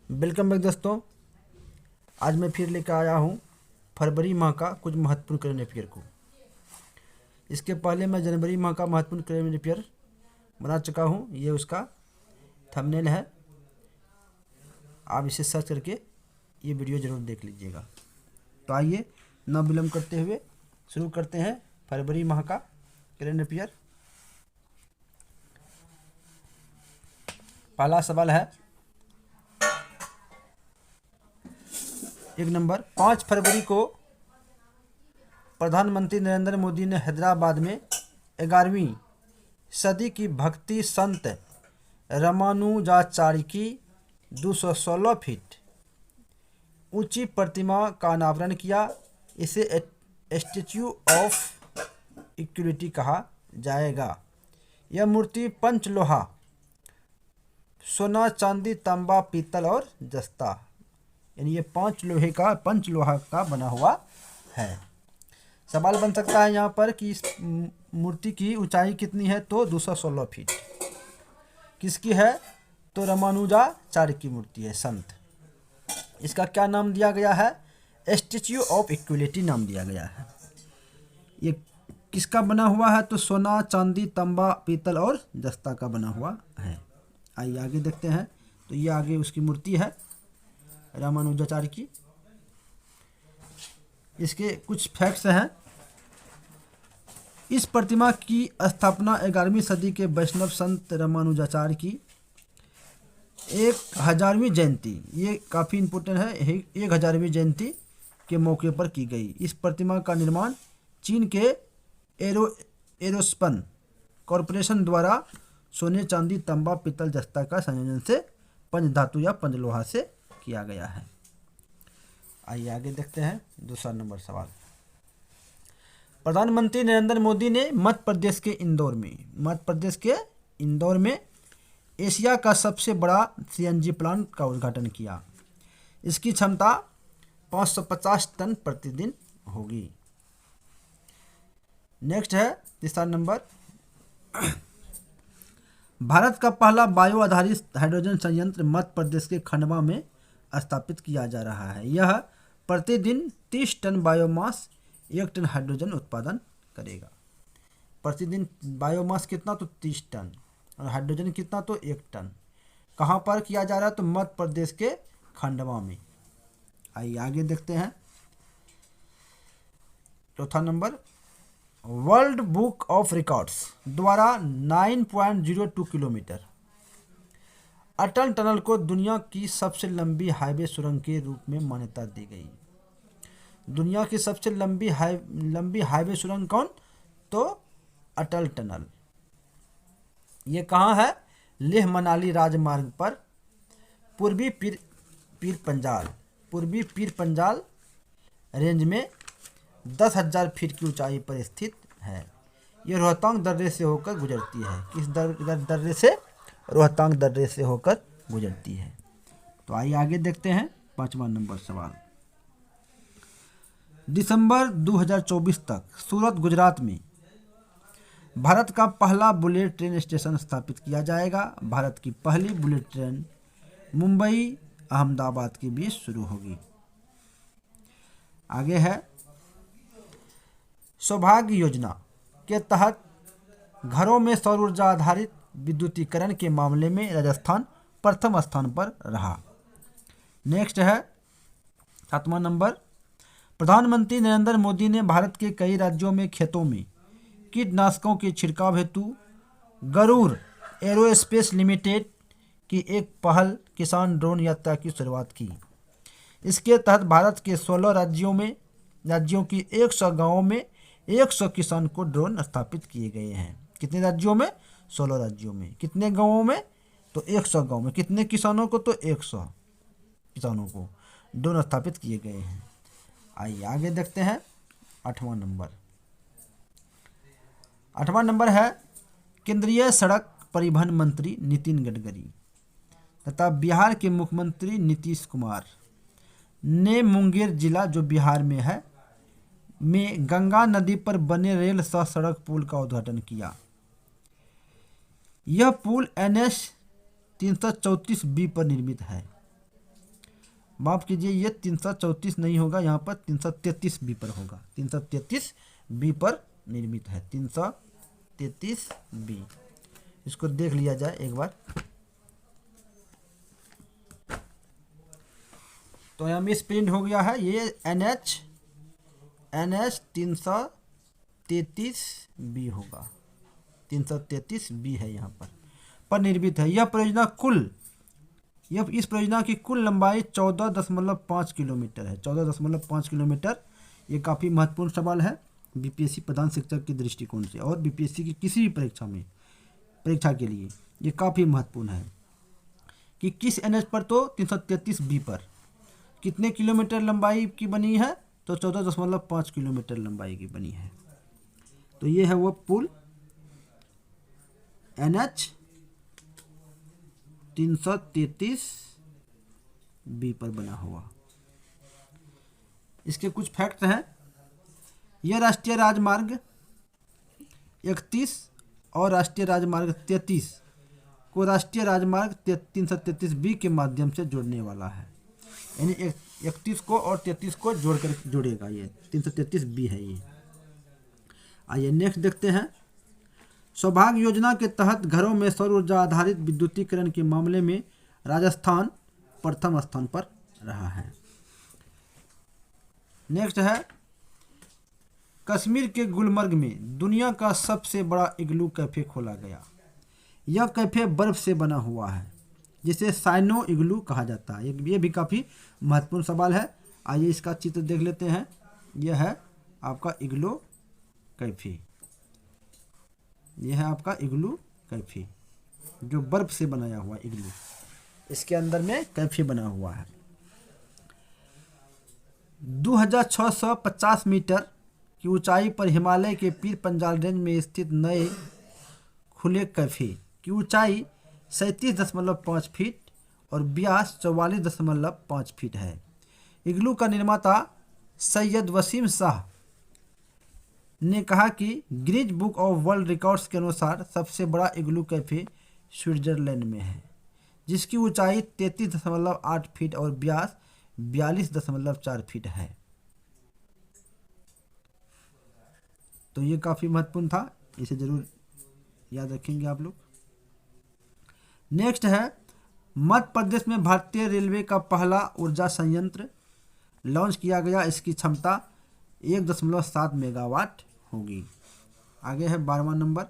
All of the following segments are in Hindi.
वेलकम बैक दोस्तों। आज मैं फिर लेकर आया हूँ फरवरी माह का कुछ महत्वपूर्ण करंट अफेयर को। इसके पहले मैं जनवरी माह का महत्वपूर्ण करंट अफेयर बना चुका हूँ। ये उसका थंबनेल है, आप इसे सर्च करके ये वीडियो ज़रूर देख लीजिएगा। तो आइए न विलम्ब करते हुए शुरू करते हैं फरवरी माह का करंट अफेयर। पहला सवाल है, एक नंबर, 5 फरवरी को प्रधानमंत्री नरेंद्र मोदी ने हैदराबाद में 11वीं सदी की भक्ति संत रामानुजाचार्य की 216 फीट ऊंची प्रतिमा का अनावरण किया। इसे स्टैच्यू ऑफ इक्विटी कहा जाएगा। यह मूर्ति पंचलोहा, सोना, चांदी, तांबा, पीतल और जस्ता, यानी ये पंच लोहा का बना हुआ है। सवाल बन सकता है यहाँ पर कि इस मूर्ति की ऊंचाई कितनी है, तो 216 फीट। किसकी है, तो रामानुजाचार्य की मूर्ति है, संत। इसका क्या नाम दिया गया है, स्टैच्यू ऑफ इक्विटी नाम दिया गया है। ये किसका बना हुआ है, तो सोना, चांदी, तांबा, पीतल और जस्ता का बना हुआ है। आइए आगे देखते हैं। तो ये आगे उसकी मूर्ति है रामानुजाचार्य की। इसके कुछ फैक्ट्स हैं। इस प्रतिमा की स्थापना 11वीं सदी के वैष्णव संत रामानुजाचार्य की 1000वीं जयंती, ये काफ़ी इम्पोर्टेंट है, 1000वीं जयंती के मौके पर की गई। इस प्रतिमा का निर्माण चीन के एरोस्पन कॉरपोरेशन द्वारा सोने, चांदी, तांबा, पीतल, जस्ता का संयोजन से पंचधातु या पंचलोहा से किया गया है। आइए आगे देखते हैं दूसरा नंबर सवाल। प्रधानमंत्री नरेंद्र मोदी ने मध्य प्रदेश के इंदौर में एशिया का सबसे बड़ा सीएनजी प्लांट का उद्घाटन किया। इसकी क्षमता 550 टन प्रतिदिन होगी। नेक्स्ट है तीसरा नंबर, भारत का पहला बायो आधारित हाइड्रोजन संयंत्र मध्य प्रदेश के खंडवा में स्थापित किया जा रहा है। यह प्रतिदिन 30 टन बायोमास 1 टन हाइड्रोजन उत्पादन करेगा। प्रतिदिन बायोमास कितना, तो 30 टन, और हाइड्रोजन कितना, तो 1 टन। कहाँ पर किया जा रहा है, तो मध्य प्रदेश के खंडवा में। आइए आगे देखते हैं चौथा number, world book of records द्वारा 9.02 किलोमीटर अटल टनल को दुनिया की सबसे लंबी हाईवे सुरंग के रूप में मान्यता दी गई। दुनिया की सबसे लंबी हाईवे सुरंग कौन, तो अटल टनल। ये कहाँ है, लेह मनाली राजमार्ग पर पूर्वी पीर पंजाल रेंज में 10,000 फीट की ऊंचाई पर स्थित है। ये रोहतांग दर्रे से होकर गुजरती है। किस दर्रे से, रोहतांग दर्रे से होकर गुजरती है। तो आइए आगे देखते हैं 5वां नंबर सवाल। दिसंबर 2024 तक सूरत, गुजरात में भारत का पहला बुलेट ट्रेन स्टेशन स्थापित किया जाएगा। भारत की पहली बुलेट ट्रेन मुंबई अहमदाबाद के बीच शुरू होगी। आगे है, सौभाग्य योजना के तहत घरों में सौर ऊर्जा आधारित विद्युतीकरण के मामले में राजस्थान प्रथम स्थान पर रहा। नेक्स्ट है 7वां नंबर, प्रधानमंत्री नरेंद्र मोदी ने भारत के कई राज्यों में खेतों में कीटनाशकों के छिड़काव हेतु गरुड़ एरोस्पेस लिमिटेड की एक पहल किसान ड्रोन यात्रा की शुरुआत की। इसके तहत भारत के 16 राज्यों की 100 गांवों में 100 किसान को ड्रोन स्थापित किए गए हैं। कितने राज्यों में, 16 राज्यों में। कितने गांवों में, तो 100 गांव में। कितने किसानों को, तो 100 किसानों को ड्रोन स्थापित किए गए हैं। आइए आगे देखते हैं 8वां नंबर है, केंद्रीय सड़क परिवहन मंत्री नितिन गडकरी तथा बिहार के मुख्यमंत्री नीतीश कुमार ने मुंगेर जिला, जो बिहार में है, में गंगा नदी पर बने रेल सह सड़क पुल का उद्घाटन किया। यह पुल NH 334B पर निर्मित है। माफ़ कीजिए, ये 334 नहीं होगा, यहाँ पर 333 बी पर होगा। 333 बी पर निर्मित है, 333 बी। इसको देख लिया जाए एक बार। तो यहाँ मिस प्रिंट हो गया है, ये NH 333 बी होगा, 333 बी है यहाँ पर निर्मित है। इस परियोजना की कुल लंबाई 14.5 किलोमीटर है, 14.5 किलोमीटर। ये काफ़ी महत्वपूर्ण सवाल है बीपीएससी प्रधान शिक्षक के दृष्टिकोण से, और बीपीएससी की किसी भी परीक्षा के लिए ये काफ़ी महत्वपूर्ण है कि किस NH पर, तो 333 बी पर कितने किलोमीटर लंबाई की बनी है, तो 14.5 किलोमीटर लंबाई की बनी है। तो ये है वो पुल NH 333 बी पर बना हुआ। इसके कुछ फैक्ट हैं। यह राष्ट्रीय राजमार्ग 31 और राष्ट्रीय राजमार्ग 33 को राष्ट्रीय राजमार्ग 333 बी के माध्यम से जोड़ने वाला है, यानी 31 को और 33 को जोड़ेगा। ये 333 बी है ये। आइए नेक्स्ट देखते हैं। सौभाग्य योजना के तहत घरों में सौर ऊर्जा आधारित विद्युतीकरण के मामले में राजस्थान प्रथम स्थान पर रहा है। नेक्स्ट है, कश्मीर के गुलमर्ग में दुनिया का सबसे बड़ा इग्लू कैफे खोला गया। यह कैफे बर्फ से बना हुआ है, जिसे साइनो इग्लू कहा जाता है। ये भी काफ़ी महत्वपूर्ण सवाल है। आइए इसका चित्र देख लेते हैं। यह है आपका इग्लू कैफे, यह है आपका इग्लू कैफे, जो बर्फ से बनाया हुआ इग्लू, इसके अंदर में कैफे बना हुआ है। 2650 मीटर की ऊंचाई पर हिमालय के पीर पंजाल रेंज में स्थित नए खुले कैफे की ऊंचाई 37.5 फीट और व्यास 44.5 फीट है। इग्लू का निर्माता सैयद वसीम शाह ने कहा कि Guinness book of world records के अनुसार सबसे बड़ा इग्लू कैफे स्विट्जरलैंड में है, जिसकी ऊंचाई 33.8 फीट और व्यास 42.4 फीट है। तो ये काफ़ी महत्वपूर्ण था, इसे जरूर याद रखेंगे आप लोग। नेक्स्ट है, मध्य प्रदेश में भारतीय रेलवे का पहला ऊर्जा संयंत्र लॉन्च किया गया। इसकी क्षमता 1.7 मेगावाट होगी। आगे है 12वां नंबर।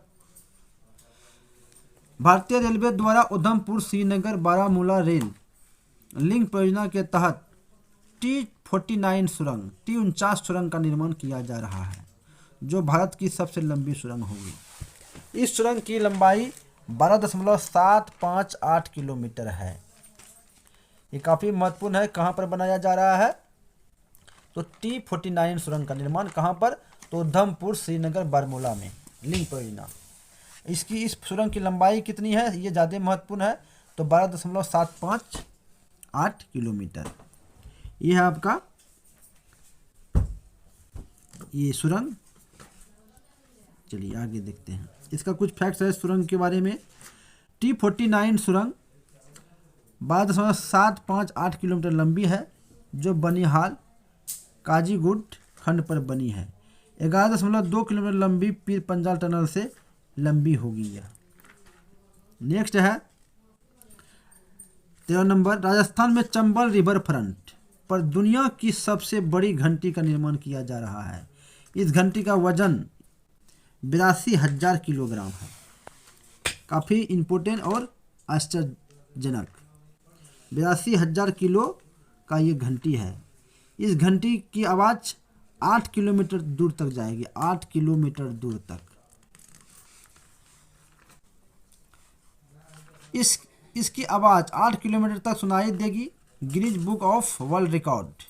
भारतीय रेलवे द्वारा उधमपुर श्रीनगर बारामूला रेल लिंक परियोजना के तहत T49 सुरंग का निर्माण किया जा रहा है, जो भारत की सबसे लंबी सुरंग होगी। इस सुरंग की लंबाई 12.758 किलोमीटर है। ये काफ़ी महत्वपूर्ण है। कहाँ पर बनाया जा रहा है, तो T49 सुरंग का निर्माण कहाँ पर, तो उधमपुर श्रीनगर बारामूला में लिंक परियोजना। इसकी इस सुरंग की लंबाई कितनी है, ये ज़्यादा महत्वपूर्ण है, तो 12.758 किलोमीटर। ये है आपका ये सुरंग। चलिए आगे देखते हैं। इसका कुछ फैक्ट्स है सुरंग के बारे में। T49 सुरंग 12.758 किलोमीटर लंबी है, जो बनिहाल काजीगुंड खंड पर बनी है। 11.2 किलोमीटर लंबी पीर पंजाल टनल से लंबी होगी यह। नेक्स्ट है 13 नंबर। राजस्थान में चंबल रिवर फ्रंट पर दुनिया की सबसे बड़ी घंटी का निर्माण किया जा रहा है। इस घंटी का वजन 82,000 किलोग्राम है। काफ़ी इम्पोर्टेंट और आश्चर्यजनक 82,000 किलो का ये घंटी है। इस घंटी की आवाज़ 8 किलोमीटर दूर तक जाएगी, 8 किलोमीटर दूर तक। इसकी आवाज़ 8 किलोमीटर तक सुनाई देगी। Guinness book of world record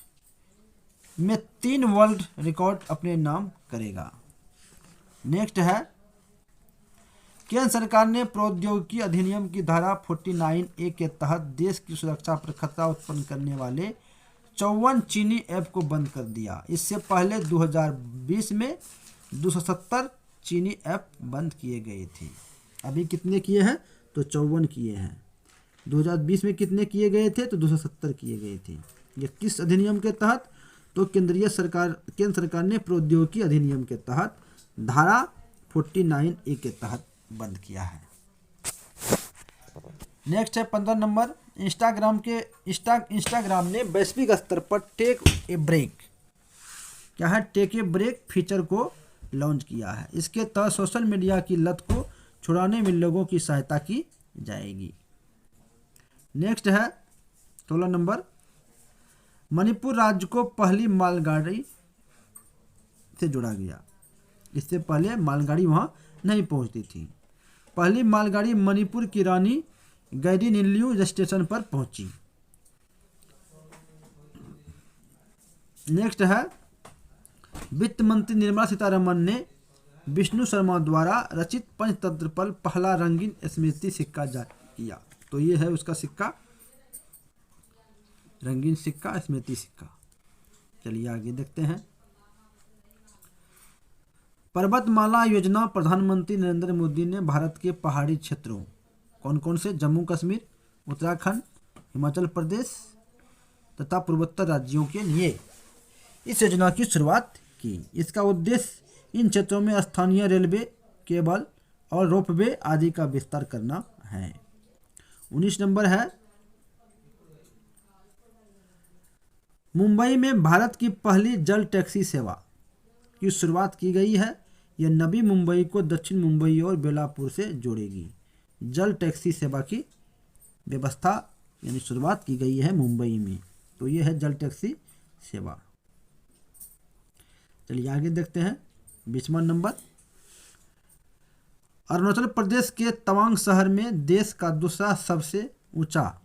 में 3 वर्ल्ड रिकॉर्ड अपने नाम करेगा। नेक्स्ट है, केंद्र सरकार ने प्रौद्योगिकी अधिनियम की धारा 49A के तहत देश की सुरक्षा पर खतरा उत्पन्न करने वाले 54 चीनी ऐप को बंद कर दिया। इससे पहले 2020 में 270 चीनी ऐप बंद किए गए थे। अभी कितने किए हैं, तो 54 किए हैं। 2020 में कितने किए गए थे, तो 270 किए गए थे। ये किस अधिनियम के तहत? तो केंद्र सरकार ने प्रौद्योगिकी अधिनियम के तहत धारा 49A के तहत बंद किया है। नेक्स्ट है 15 नंबर, इंस्टाग्राम ने वैश्विक स्तर पर टेक ए ब्रेक, क्या है, टेक ए ब्रेक फीचर को लॉन्च किया है। इसके तहत सोशल मीडिया की लत को छुड़ाने में लोगों की सहायता की जाएगी। नेक्स्ट है 16 नंबर, मणिपुर राज्य को पहली मालगाड़ी से जोड़ा गया। इससे पहले मालगाड़ी वहां नहीं पहुंचती थी। पहली मालगाड़ी मणिपुर की रानी गैरीनिल्यू स्टेशन पर पहुंची। नेक्स्ट है, वित्त मंत्री निर्मला सीतारमण ने विष्णु शर्मा द्वारा रचित पंचतंत्र पर पहला रंगीन स्मृति सिक्का जारी किया। तो ये है उसका सिक्का, रंगीन सिक्का, स्मृति सिक्का। चलिए आगे देखते हैं। पर्वतमाला योजना प्रधानमंत्री नरेंद्र मोदी ने भारत के पहाड़ी क्षेत्रों कौन कौन से, जम्मू कश्मीर, उत्तराखंड, हिमाचल प्रदेश तथा पूर्वोत्तर राज्यों के लिए इस योजना की शुरुआत की। इसका उद्देश्य इन क्षेत्रों में स्थानीय रेलवे, केबल और रोपवे आदि का विस्तार करना है। 19 नंबर है, मुंबई में भारत की पहली जल टैक्सी सेवा की शुरुआत की गई है। यह नवी मुंबई को दक्षिण मुंबई और बेलापुर से जोड़ेगी। जल टैक्सी सेवा की व्यवस्था यानी शुरुआत की गई है मुंबई में। तो यह है जल टैक्सी सेवा। चलिए आगे देखते हैं। 20वां नंबर, अरुणाचल प्रदेश के तवांग शहर में देश का दूसरा सबसे ऊंचा,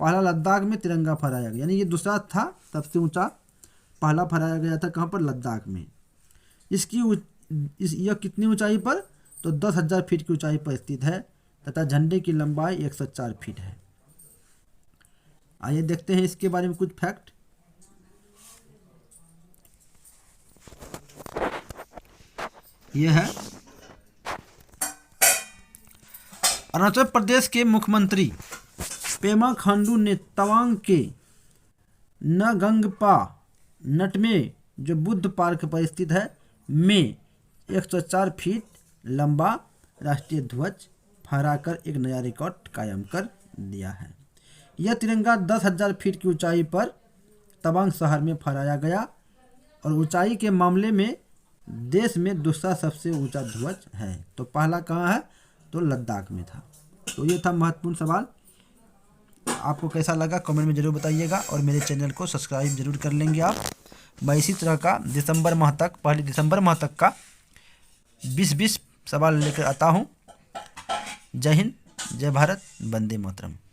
पहला लद्दाख में तिरंगा फहराया गया, यानी ये दूसरा था, सबसे ऊंचा पहला फहराया गया था कहाँ पर, लद्दाख में। यह कितनी ऊंचाई पर, तो 10,000 फीट की ऊंचाई पर स्थित है तथा झंडे की लंबाई 104 फीट है। आइए देखते हैं इसके बारे में कुछ फैक्ट। यह है अरुणाचल प्रदेश के मुख्यमंत्री पेमा खांडू ने तवांग के नगंगपा नट में, जो बुद्ध पार्क पर स्थित है, में 104 फीट लंबा राष्ट्रीय ध्वज फहराकर एक नया रिकॉर्ड कायम कर दिया है। यह तिरंगा 10,000 फीट की ऊंचाई पर तवांग शहर में फहराया गया और ऊंचाई के मामले में देश में दूसरा सबसे ऊंचा ध्वज है। तो पहला कहाँ है, तो लद्दाख में था। तो ये था महत्वपूर्ण सवाल। आपको कैसा लगा कमेंट में ज़रूर बताइएगा और मेरे चैनल को सब्सक्राइब जरूर कर लेंगे आप। मैं इसी तरह का दिसंबर माह तक, पहले दिसंबर माह तक का 20-20 सवाल लेकर आता हूँ। जय हिंद, जय भारत, वंदे मातरम।